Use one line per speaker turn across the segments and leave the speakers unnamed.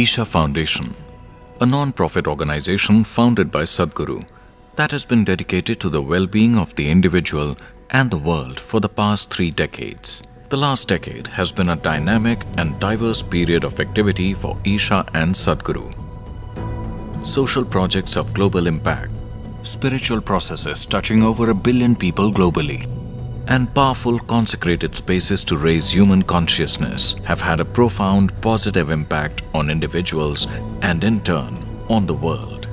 Isha Foundation, a non-profit organization founded by Sadhguru that has been dedicated to the well-being of the individual and the world for the past 3 decades. The last decade has been a dynamic and diverse period of activity for Isha and Sadhguru. Social projects of global impact, spiritual processes touching over 1 billion people globally, and powerful consecrated spaces to raise human consciousness have had a profound positive impact on individuals and in turn on the world.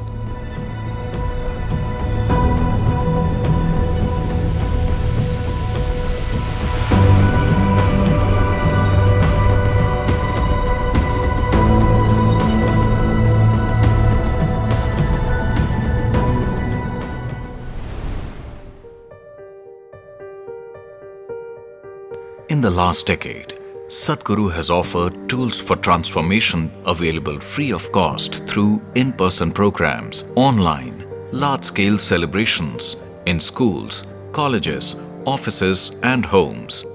In the last decade, Sadhguru has offered tools for transformation available free of cost through in-person programs, online, large-scale celebrations, in schools, colleges, offices and homes.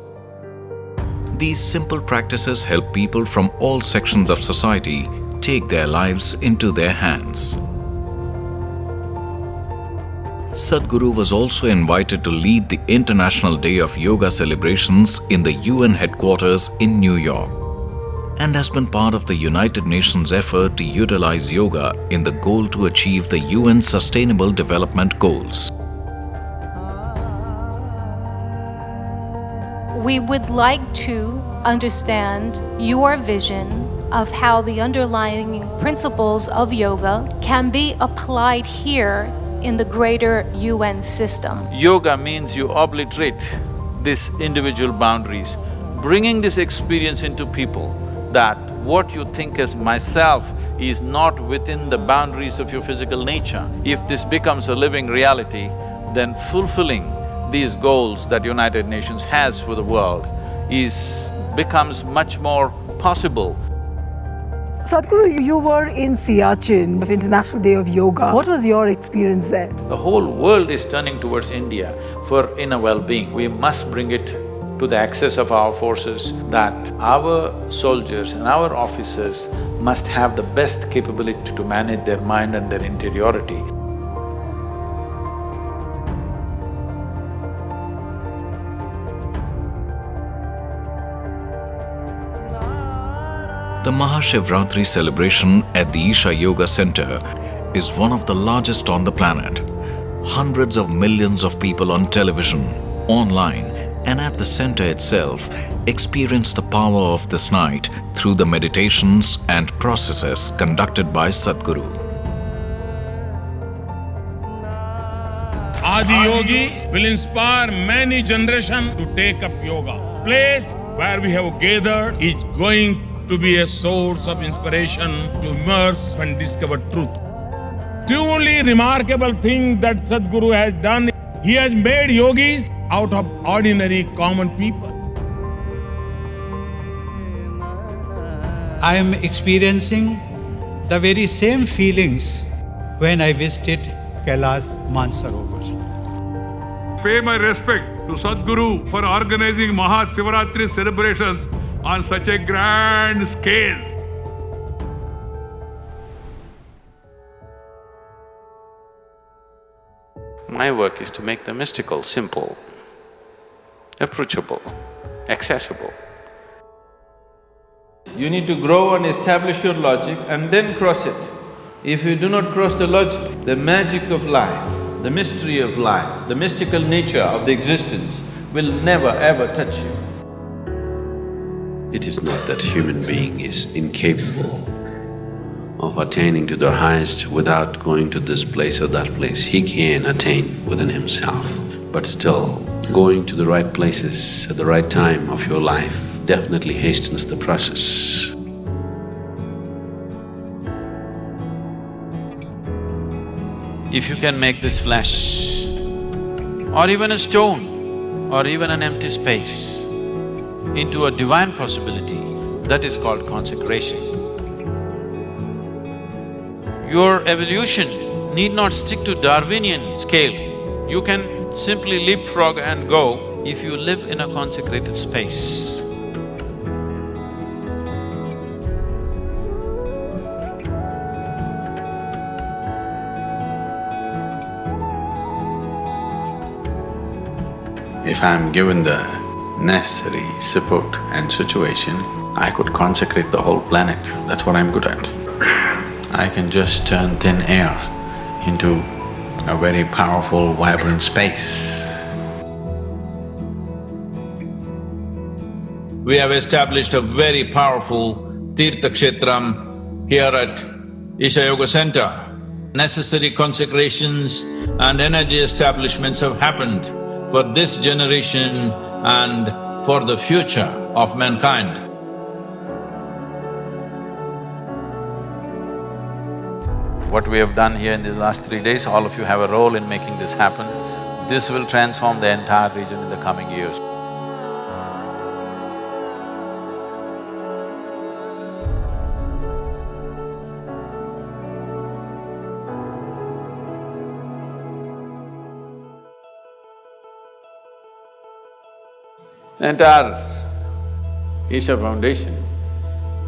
These simple practices help people from all sections of society take their lives into their hands. Sadhguru was also invited to lead the International Day of Yoga celebrations in the UN headquarters in New York and has been part of the United Nations effort to utilize yoga in the goal to achieve the UN Sustainable Development Goals.
We would like to understand your vision of how the underlying principles of yoga can be applied here in the greater UN system.
Yoga means you obliterate these individual boundaries, bringing this experience into people that what you think as myself is not within the boundaries of your physical nature. If this becomes a living reality, then fulfilling these goals that United Nations has for the world becomes much more possible.
Sadhguru, you were in Siachen, International Day of Yoga. What was your experience there?
The whole world is turning towards India for inner well-being. We must bring it to the access of our forces that our soldiers and our officers must have the best capability to manage their mind and their interiority.
The Mahashivratri celebration at the Isha Yoga Center is one of the largest on the planet. Hundreds of millions of people on television, online and at the center itself experience the power of this night through the meditations and processes conducted by Sadhguru.
Adi Yogi will inspire many generations to take up yoga. Place where we have gathered is going to be a source of inspiration to immerse and discover truth. Truly remarkable thing that Sadhguru has done, he has made yogis out of ordinary common people.
I am experiencing the very same feelings when I visited Kailash Mansarovar.
Pay my respect to Sadhguru for organizing Mahashivratri celebrations on such a grand scale.
My work is to make the mystical simple, approachable, accessible. You need to grow and establish your logic and then cross it. If you do not cross the logic, the magic of life, the mystery of life, the mystical nature of the existence will never ever touch you.
It is not that human being is incapable of attaining to the highest without going to this place or that place. He can attain within himself, but still going to the right places at the right time of your life definitely hastens the process.
If you can make this flesh, or even a stone, or even an empty space, into a divine possibility, that is called consecration. Your evolution need not stick to Darwinian scale. You can simply leapfrog and go if you live in a consecrated space.
If I'm given the necessary support and situation, I could consecrate the whole planet. That's what I'm good at. I can just turn thin air into a very powerful, vibrant space.
We have established a very powerful Tirtha Kshetram here at Isha Yoga Center. Necessary consecrations and energy establishments have happened for this generation and for the future of mankind. What we have done here in these last 3 days, all of you have a role in making this happen. This will transform the entire region in the coming years. Entire Isha Foundation,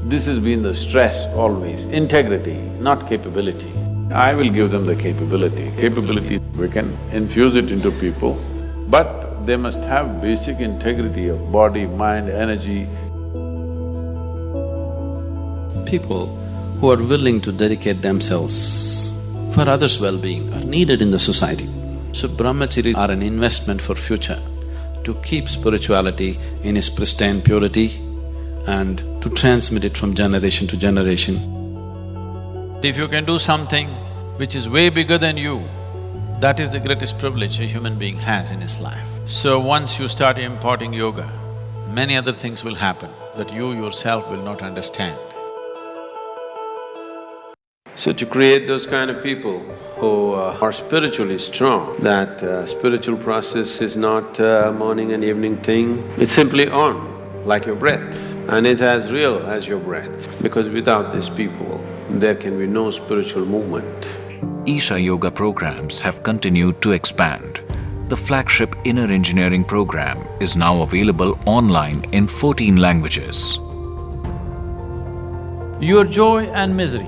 this has been the stress always, integrity, not capability. I will give them the capability. Capability, we can infuse it into people, but they must have basic integrity of body, mind, energy.
People who are willing to dedicate themselves for others' well-being are needed in the society. So brahmacharis are an investment for future, to keep spirituality in its pristine purity and to transmit it from generation to generation.
If you can do something which is way bigger than you, that is the greatest privilege a human being has in his life. So once you start imparting yoga, many other things will happen that you yourself will not understand.
So to create those kind of people who are spiritually strong, that spiritual process is not a morning and evening thing, it's simply on, like your breath, and it's as real as your breath. Because without these people, there can be no spiritual movement.
Isha Yoga programs have continued to expand. The flagship Inner Engineering program is now available online in 14 languages.
Your joy and misery,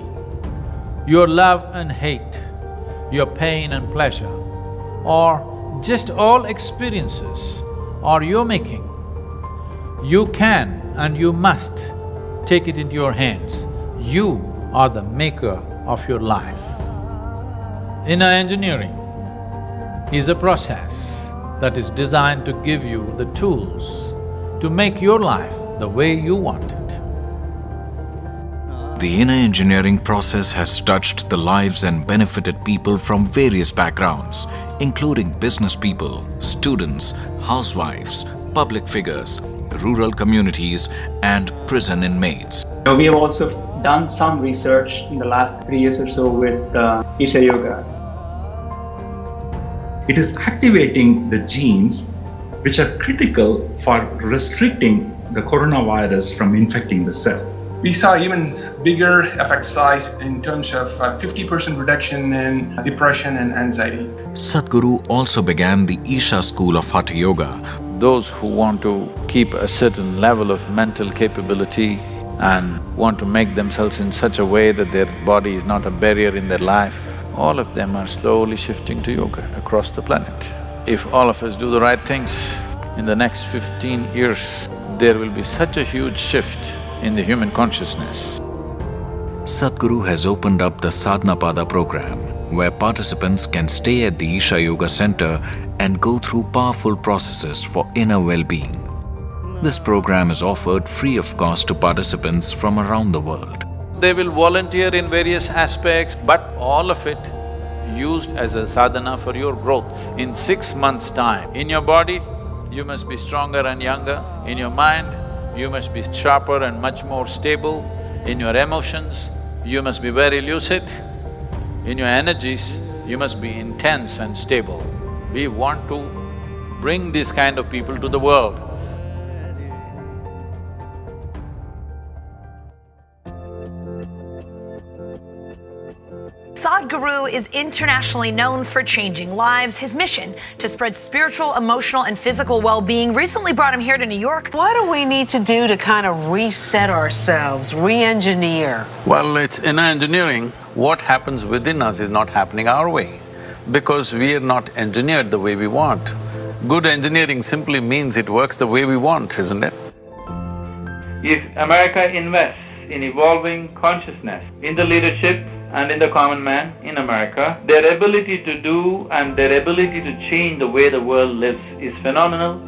your love and hate, your pain and pleasure, or just all experiences are your making. You can and you must take it into your hands. You are the maker of your life. Inner engineering is a process that is designed to give you the tools to make your life the way you want it.
The inner engineering process has touched the lives and benefited people from various backgrounds, including business people, students, housewives, public figures, rural communities, and prison inmates.
We have also done some research in the last 3 years or so with Isha Yoga.
It is activating the genes which are critical for restricting the coronavirus from infecting the cell.
We saw even bigger effect size in terms of 50% reduction in depression and anxiety.
Sadhguru also began the Isha school of Hatha Yoga.
Those who want to keep a certain level of mental capability and want to make themselves in such a way that their body is not a barrier in their life, all of them are slowly shifting to yoga across the planet. If all of us do the right things, in the next 15 years, there will be such a huge shift in the human consciousness.
Sadhguru has opened up the Sadhana Pada program, where participants can stay at the Isha Yoga Center and go through powerful processes for inner well-being. This program is offered free of cost to participants from around the world.
They will volunteer in various aspects, but all of it used as a sadhana for your growth. In 6 months' time, in your body, you must be stronger and younger. In your mind, you must be sharper and much more stable. In your emotions, you must be very lucid. In your energies, you must be intense and stable. We want to bring these kind of people to the world.
Sadhguru is internationally known for changing lives. His mission to spread spiritual, emotional, and physical well-being recently brought him here to New York.
What do we need to do to kind of reset ourselves, re-engineer?
Well, it's inner engineering. What happens within us is not happening our way because we are not engineered the way we want.
Good engineering simply means it works the way we want, isn't it?
If America invests in evolving consciousness in the leadership and in the common man in America, their ability to do and their ability to change the way the world lives is phenomenal.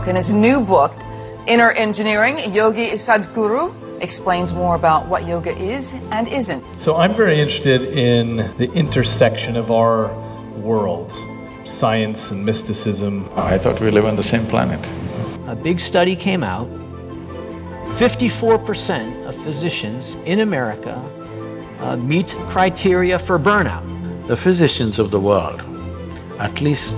In his new book, Inner Engineering, Yogi Sadhguru explains more about what yoga is and isn't.
So I'm very interested in the intersection of our worlds, science and mysticism.
I thought we live on the same planet.
A big study came out. 54% of physicians in America meet criteria for burnout.
The physicians of the world, at least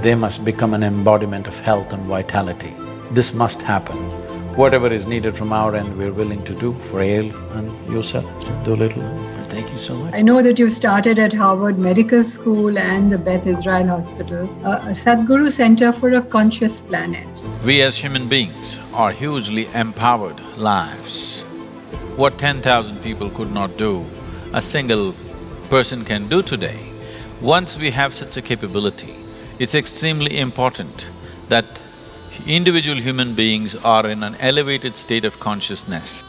they must become an embodiment of health and vitality. This must happen. Whatever is needed from our end, we're willing to do for Ale and yourself, do a little. Thank you so much.
I know that you've started at Harvard Medical School and the Beth Israel Hospital, a Sadhguru Center for a Conscious Planet.
We as human beings are hugely empowered lives. What 10,000 people could not do, a single person can do today. Once we have such a capability, it's extremely important that individual human beings are in an elevated state of consciousness.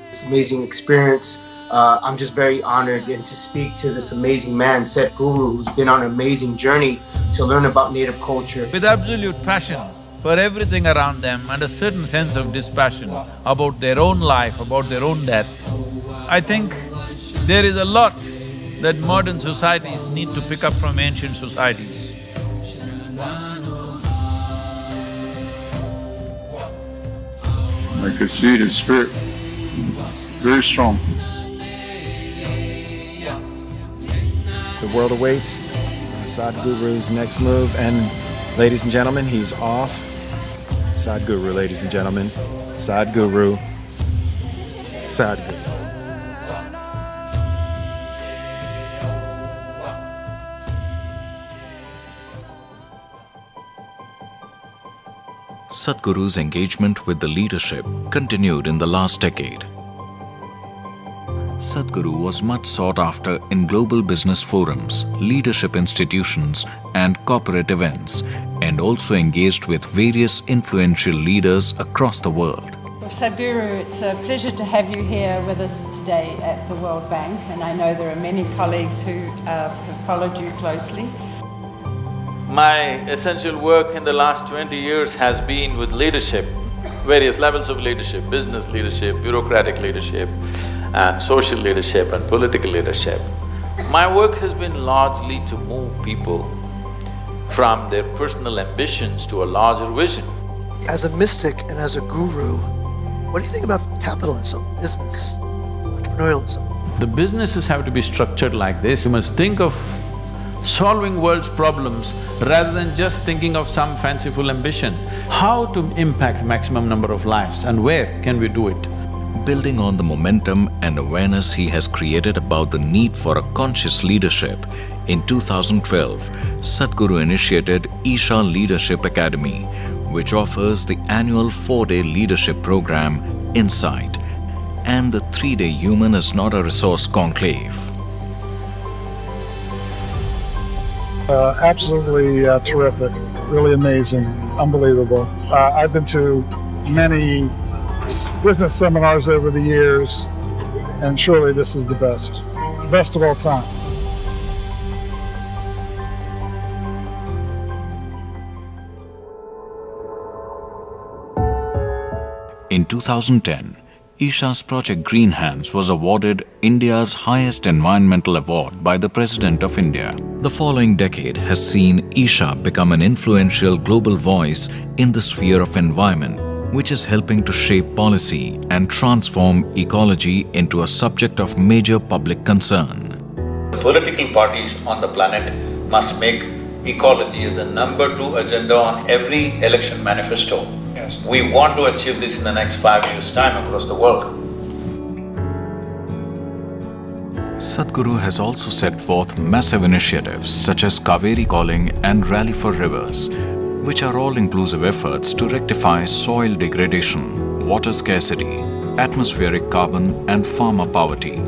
It's an amazing experience. I'm just very honored and to speak to this amazing man, Sadhguru, who's been on an amazing journey to learn about native culture.
With absolute passion for everything around them and a certain sense of dispassion about their own life, about their own death, I think there is a lot that modern societies need to pick up from ancient societies.
I could see his spirit. It's very strong.
The world awaits Sadhguru's next move, and ladies and gentlemen, he's off. Sadhguru, ladies and gentlemen. Sadhguru. Sadhguru.
Sadhguru's engagement with the leadership continued in the last decade. Sadhguru was much sought after in global business forums, leadership institutions, and corporate events, and also engaged with various influential leaders across the world.
Sadhguru, it's a pleasure to have you here with us today at the World Bank, and I know there are many colleagues who have followed you closely.
My essential work in the last 20 years has been with leadership, various levels of leadership, business leadership, bureaucratic leadership, and social leadership and political leadership. My work has been largely to move people from their personal ambitions to a larger vision.
As a mystic and as a guru, what do you think about capitalism, business, entrepreneurialism?
The businesses have to be structured like this. You must think of solving world's problems rather than just thinking of some fanciful ambition. How to impact maximum number of lives and where can we do it?
Building on the momentum and awareness he has created about the need for a conscious leadership, in 2012, Sadhguru initiated Isha Leadership Academy, which offers the annual 4-day leadership program, Insight, and the 3-day Human is Not a Resource conclave.
Absolutely terrific, really amazing, unbelievable. I've been to many business seminars over the years, and surely this is the best of all time.
In 2010, Isha's project Green Hands was awarded India's highest environmental award by the President of India. The following decade has seen Isha become an influential global voice in the sphere of environment, which is helping to shape policy and transform ecology into a subject of major public concern.
The political parties on the planet must make ecology as the #2 agenda on every election manifesto. Yes. We want to achieve this in the next 5 years' time across the world.
Sadhguru has also set forth massive initiatives such as Kaveri Calling and Rally for Rivers, which are all-inclusive efforts to rectify soil degradation, water scarcity, atmospheric carbon and farmer poverty.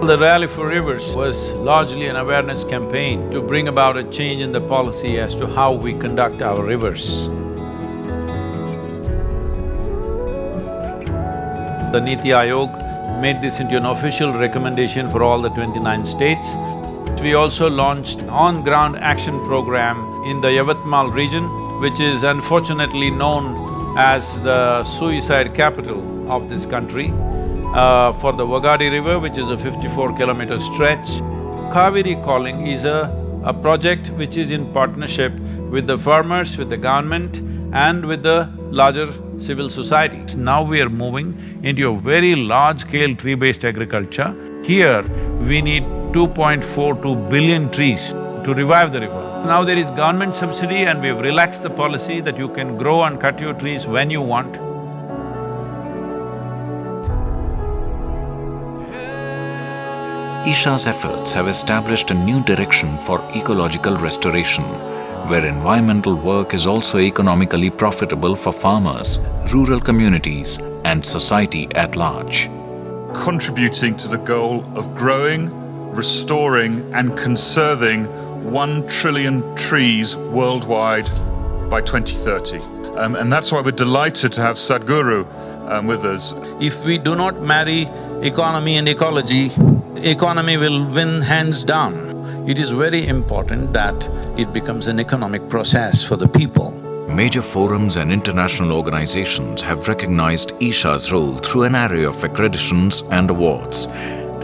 The Rally for Rivers was largely an awareness campaign to bring about a change in the policy as to how we conduct our rivers. The Niti Aayog made this into an official recommendation for all the 29 states. We also launched an on-ground action program in the Yavatmal region, which is unfortunately known as the suicide capital of this country, for the Wagadi River, which is a 54-kilometer stretch. Kaveri Calling is a project which is in partnership with the farmers, with the government and with the larger civil society. Now we are moving into a very large-scale tree-based agriculture. Here, we need 2.42 billion trees to revive the river. Now there is government subsidy and we've relaxed the policy that you can grow and cut your trees when you want.
Isha's efforts have established a new direction for ecological restoration, where environmental work is also economically profitable for farmers, rural communities and society at large.
Contributing to the goal of growing, restoring and conserving 1 trillion trees worldwide by 2030. And that's why we're delighted to have Sadhguru with us.
If we do not marry economy and ecology, economy will win hands down. It is very important that it becomes an economic process for the people.
Major forums and international organizations have recognized Isha's role through an array of accreditations and awards,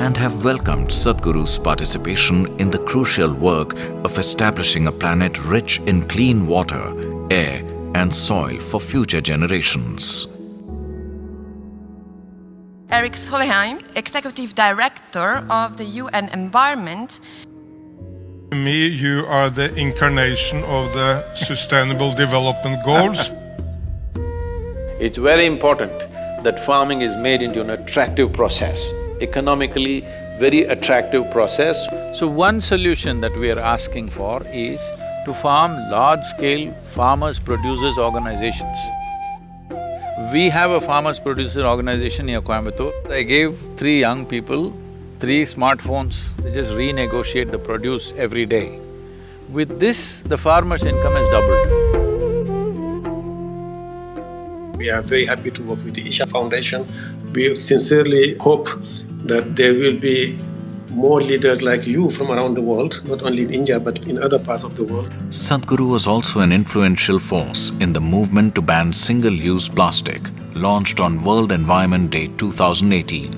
and have welcomed Sadhguru's participation in the crucial work of establishing a planet rich in clean water, air and soil for future generations.
Eric Solheim, Executive Director of the UN Environment.
To me, you are the incarnation of the Sustainable Development Goals.
It's very important that farming is made into an attractive process, economically very attractive process. So one solution that we are asking for is to form large-scale farmers-producers organizations. We have a farmers-producer organization near Coimbatore. I gave 3 young people 3 smartphones, they just renegotiate the produce every day. With this, the farmer's income has doubled.
We are very happy to work with the Isha Foundation. We sincerely hope that there will be more leaders like you from around the world, not only in India but in other parts of the world.
Sadhguru was also an influential force in the movement to ban single-use plastic, launched on World Environment Day 2018.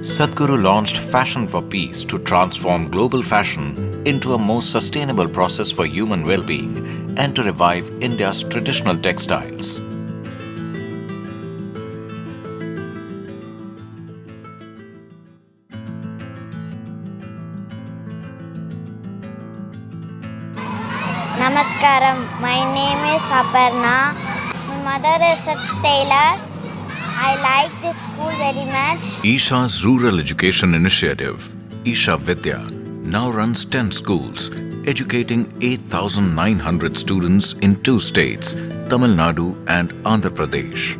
Sadhguru launched Fashion for Peace to transform global fashion into a more sustainable process for human well-being and to revive India's traditional textiles.
Namaskaram, my name is Aparna. My mother is a tailor. I like this school very much.
Isha's rural education initiative, Isha Vidya, now runs 10 schools, educating 8,900 students in 2 states, Tamil Nadu and Andhra Pradesh.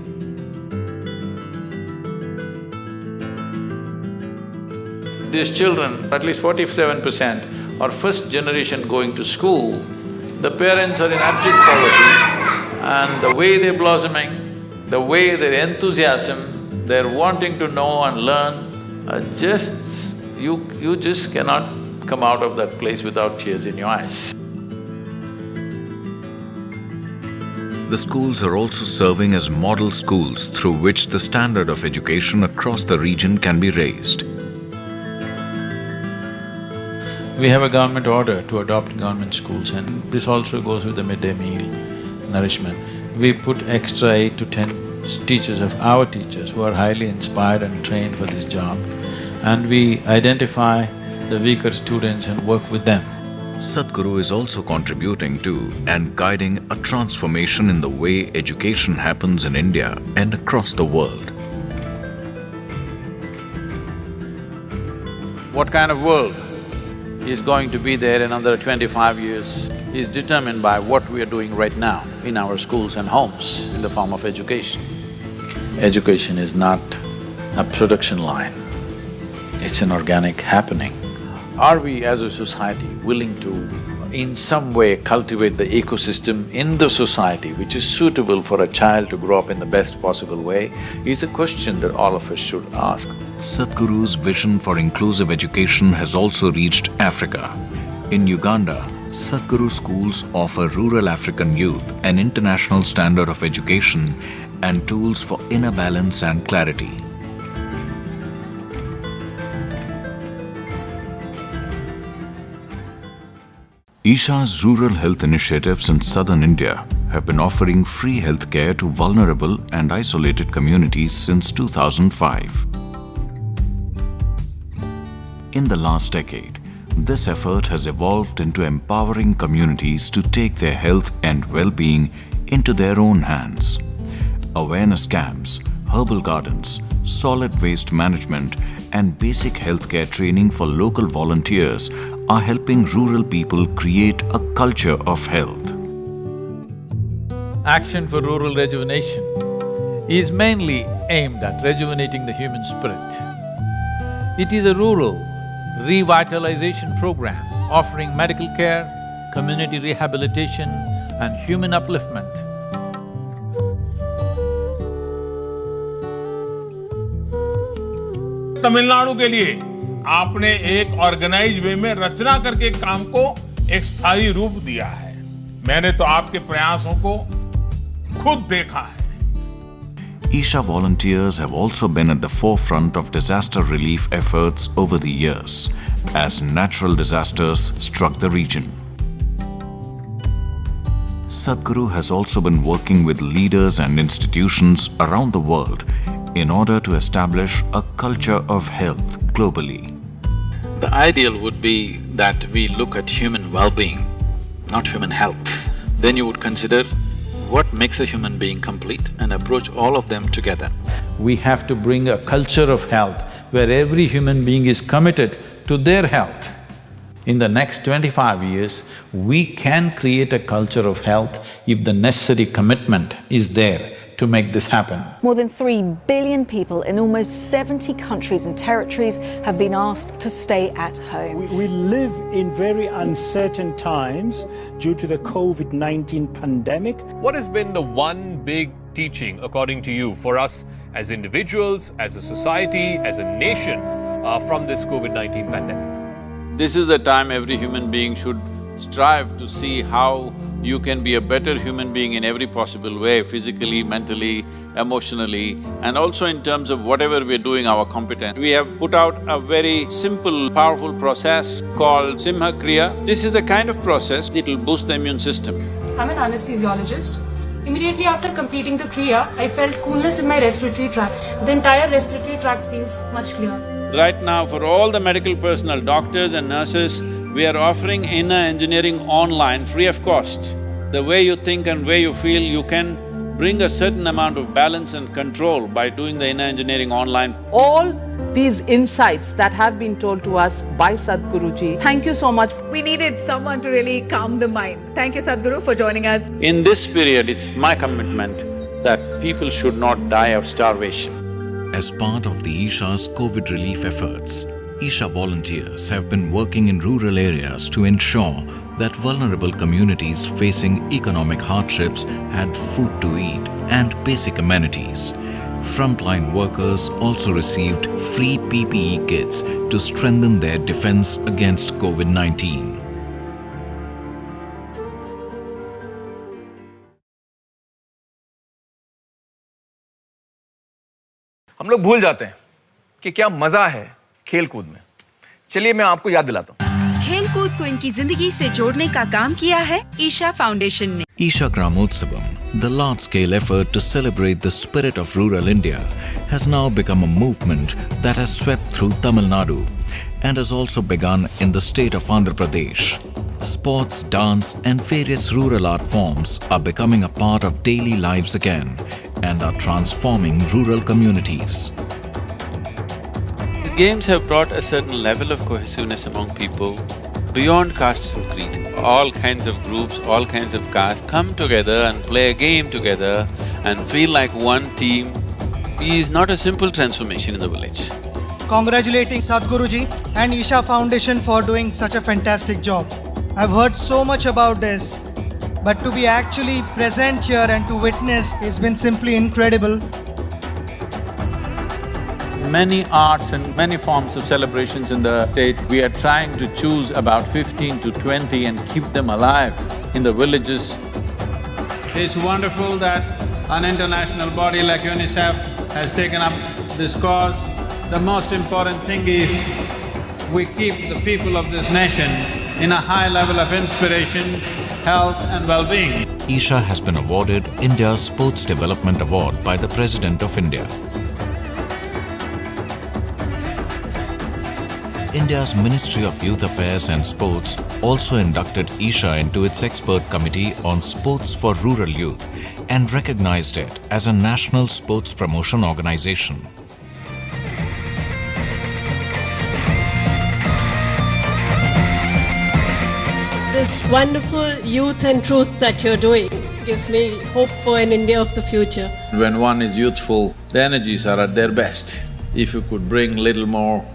These children, at least 47%, are first generation going to school. The parents are in abject poverty, and the way they're blossoming, the way their enthusiasm, they're wanting to know and learn, you just cannot come out of that place without tears in your eyes.
The schools are also serving as model schools through which the standard of education across the region can be raised.
We have a government order to adopt government schools, and this also goes with the midday meal nourishment. We put extra 8 to 10 teachers of our teachers who are highly inspired and trained for this job, and we identify the weaker students and work with them.
Sadhguru is also contributing to and guiding a transformation in the way education happens in India and across the world.
What kind of world is going to be there in another 25 years is determined by what we are doing right now in our schools and homes in the form of education. Education is not a production line. It's an organic happening. Are we as a society willing to, in some way, cultivate the ecosystem in the society which is suitable for a child to grow up in the best possible way, is a question that all of us should ask.
Sadhguru's vision for inclusive education has also reached Africa. In Uganda, Sadhguru schools offer rural African youth an international standard of education and tools for inner balance and clarity. Isha's rural health initiatives in southern India have been offering free healthcare to vulnerable and isolated communities since 2005. In the last decade, this effort has evolved into empowering communities to take their health and well-being into their own hands. Awareness camps, herbal gardens, solid waste management, and basic healthcare training for local volunteers are helping rural people create a culture of health.
Action for Rural Rejuvenation is mainly aimed at rejuvenating the human spirit. It is a rural revitalization program offering medical care, community rehabilitation and human upliftment.
Tamil Nadu के लिए आपने एक organise way में रचना करके काम को एक स्थायी रूप दिया है। मैंने तो आपके प्रयासों को खुद देखा है।
Isha volunteers have also been at the forefront of disaster relief efforts over the years as natural disasters struck the region. Sadhguru has also been working with leaders and institutions around the world in order to establish a culture of health globally.
The ideal would be that we look at human well-being, not human health. Then you would consider what makes a human being complete and approach all of them together. We have to bring a culture of health where every human being is committed to their health. In the next 25 years, we can create a culture of health if the necessary commitment is there to make this happen.
More than 3 billion people in almost 70 countries and territories have been asked to stay at home.
We live in very uncertain times due to the COVID-19 pandemic.
What has been the one big teaching, according to you, for us as individuals, as a society, as a nation, from this COVID-19 pandemic?
This is the time every human being should strive to see how you can be a better human being in every possible way, physically, mentally, emotionally, and also in terms of whatever we're doing, our competence. We have put out a very simple, powerful process called Simha Kriya. This is a kind of process, it'll boost the immune system.
I'm an anesthesiologist. Immediately after completing the Kriya, I felt coolness in my respiratory tract. The entire respiratory tract feels much clearer.
Right now, for all the medical personnel, doctors and nurses, we are offering inner engineering online free of cost. The way you think and way you feel, you can bring a certain amount of balance and control by doing the inner engineering online.
All these insights that have been told to us by Sadhguruji, thank you so much.
We needed someone to really calm the mind. Thank you, Sadhguru, for joining us.
In this period, it's my commitment that people should not die of starvation.
As part of the Isha's COVID relief efforts, Isha volunteers have been working in rural areas to ensure that vulnerable communities facing economic hardships had food to eat and basic amenities. Frontline workers also received free PPE kits to strengthen their defense against COVID-19.
हम लोग भूल जाते हैं कि क्या मजा है खेल-कूद में। चलिए मैं आपको याद दिलाता हूँ।
खेल-कूद को इनकी जिंदगी से जोड़ने का काम किया है ईशा फाउंडेशन ने।
Isha Gramotsavam, the large-scale effort to celebrate the spirit of rural India, has now become a movement that has swept through Tamil Nadu and has also begun in the state of Andhra Pradesh. Sports, dance and various rural art forms are becoming a part of daily lives again and are transforming rural communities.
These games have brought a certain level of cohesiveness among people beyond caste and creed. All kinds of groups, all kinds of castes come together and play a game together and feel like one team is not a simple transformation in the village.
Congratulating Sadhguruji and Isha Foundation for doing such a fantastic job. I've heard so much about this, but to be actually present here and to witness has been simply incredible.
Many arts and many forms of celebrations in the state, we are trying to choose about 15 to 20 and keep them alive in the villages.
It's wonderful that an international body like UNICEF has taken up this cause. The most important thing is we keep the people of this nation in a high level of inspiration, health and well-being.
Isha has been awarded India's Sports Development Award by the President of India. India's Ministry of Youth Affairs and Sports also inducted Isha into its expert committee on sports for rural youth and recognized it as a national sports promotion organization.
This wonderful youth and truth that you're doing gives me hope for an India of the future.
When one is youthful, the energies are at their best. If you could bring little more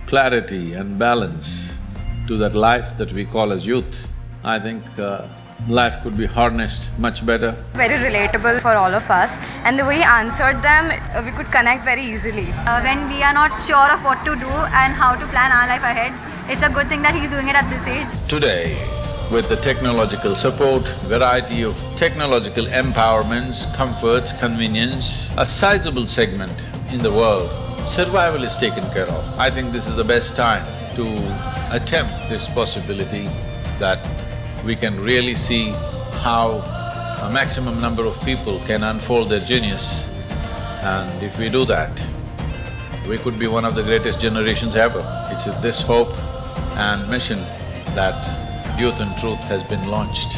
clarity and balance to that life that we call as youth, I think life could be harnessed much better.
Very relatable for all of us, and the way he answered them, we could connect very easily. When we are not sure of what to do and how to plan our life ahead, it's a good thing that he's doing it at this age.
Today, with the technological support, variety of technological empowerments, comforts, convenience, a sizable segment in the world, survival is taken care of. I think this is the best time to attempt this possibility that we can really see how a maximum number of people can unfold their genius. And if we do that, we could be one of the greatest generations ever. It's this hope and mission that Youth and Truth has been launched.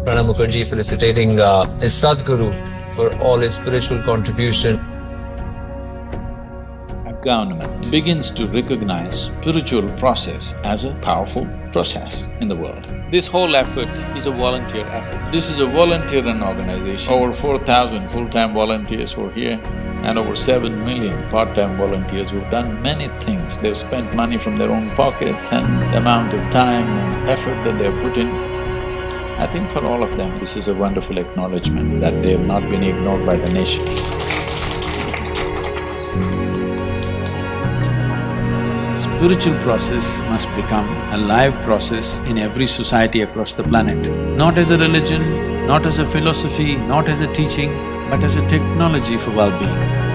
Pranab Mukherjee felicitating his Sadhguru for all his spiritual contribution.
A government begins to recognize spiritual process as a powerful process in the world. This whole effort is a volunteer effort. This is a volunteer-run organization. Over 4,000 full-time volunteers who are here and over 7 million part-time volunteers who've done many things. They've spent money from their own pockets and the amount of time and effort that they've put in. I think for all of them, this is a wonderful acknowledgement that they have not been ignored by the nation. Spiritual process must become a live process in every society across the planet. Not as a religion, not as a philosophy, not as a teaching, but as a technology for well-being.